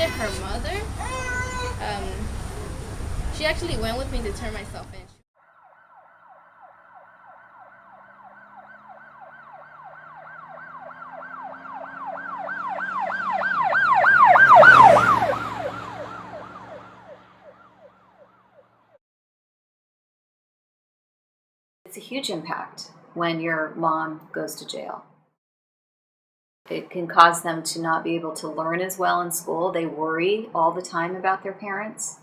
it, her mother, she actually went with me to turn myself in. It's a huge impact when your mom goes to jail. It can cause them to not be able to learn as well in school. They worry all the time about their parents.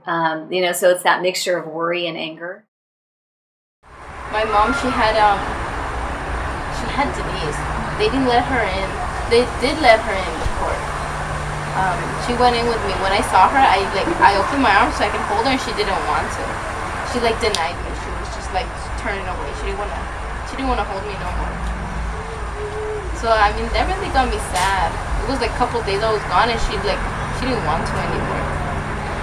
So it's that mixture of worry and anger. My mom, she had Denise. They didn't let her in. They did let her in court. She went in with me. When I saw her, I opened my arms so I could hold her, and she didn't want to. She denied me. She was just turning away. She didn't wanna hold me no more. So that really got me sad. It was a couple days I was gone, and she didn't want to anymore.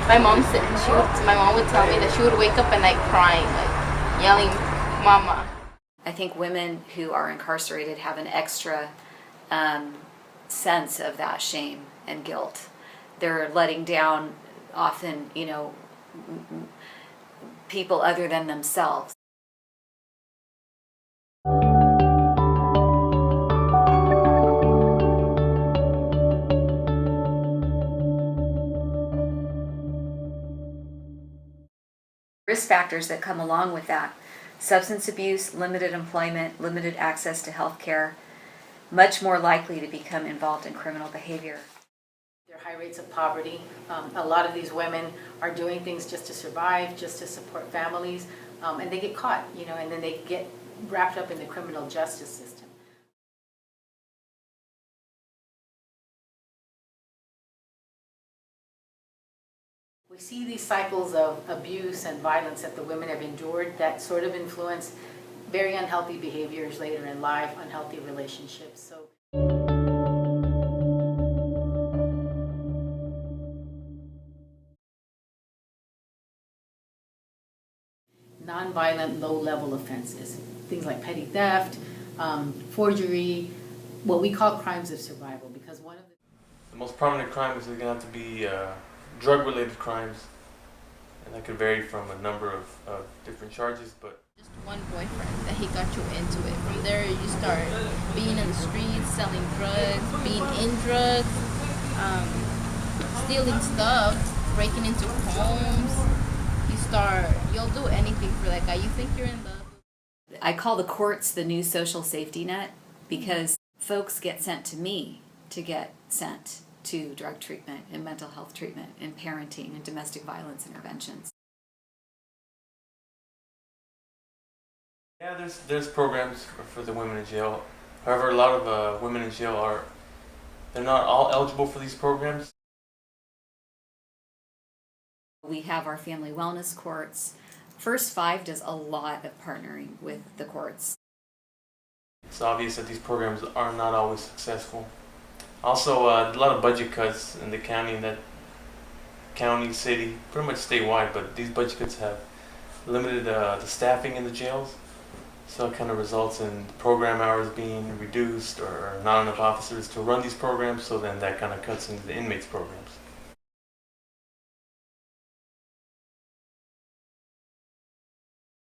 My mom would tell me that she would wake up at night crying, yelling, "Mama." I think women who are incarcerated have an extra sense of that shame and guilt. They're letting down often, people other than themselves. Risk factors that come along with that: substance abuse, limited employment, limited access to health care, much more likely to become involved in criminal behavior. There are high rates of poverty. A lot of these women are doing things just to survive, just to support families, and they get caught, and then they get wrapped up in the criminal justice system. We see these cycles of abuse and violence that the women have endured that sort of influence very unhealthy behaviors later in life, unhealthy relationships. So. Nonviolent, low-level offenses, things like petty theft, forgery, what we call crimes of survival, because one of the most prominent crimes are going to have to be drug-related crimes, and that could vary from a number of different charges, but just one boyfriend that he got you into it. From there, you start being in the streets, selling drugs, being in drugs, stealing stuff, breaking into homes. You'll do anything for that guy. You think you're in love. I call the courts the new social safety net, because folks get sent to me to get sent to drug treatment and mental health treatment and parenting and domestic violence interventions. Yeah, there's programs for the women in jail. However, a lot of women in jail they're not all eligible for these programs. We have our family wellness courts. First Five does a lot of partnering with the courts. It's obvious that these programs are not always successful. Also, a lot of budget cuts in the county, city, pretty much statewide, but these budget cuts have limited the staffing in the jails. So it kind of results in program hours being reduced or not enough officers to run these programs, so then that kind of cuts into the inmates' programs.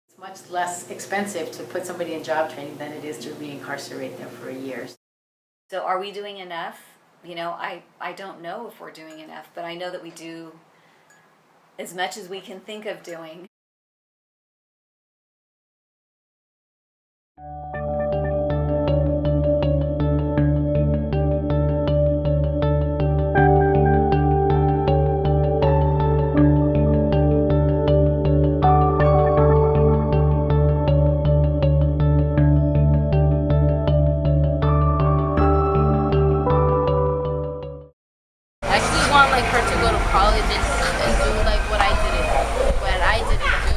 It's much less expensive to put somebody in job training than it is to re-incarcerate them for a year. So are we doing enough? I don't know if we're doing enough, but I know that we do as much as we can think of doing. Her to go to college and do what I didn't do.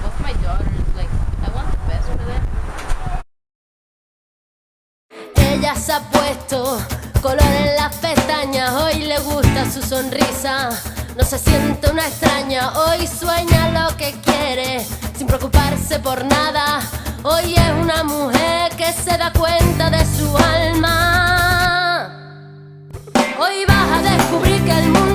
Both my daughters, I want the best for them. Ella se ha puesto color en las pestañas, hoy le gusta su sonrisa, no se siente una extraña, hoy sueña lo que quiere, sin preocuparse por nada, hoy es una mujer que se da cuenta de su alma. Hoy vas a descubrir que el mundo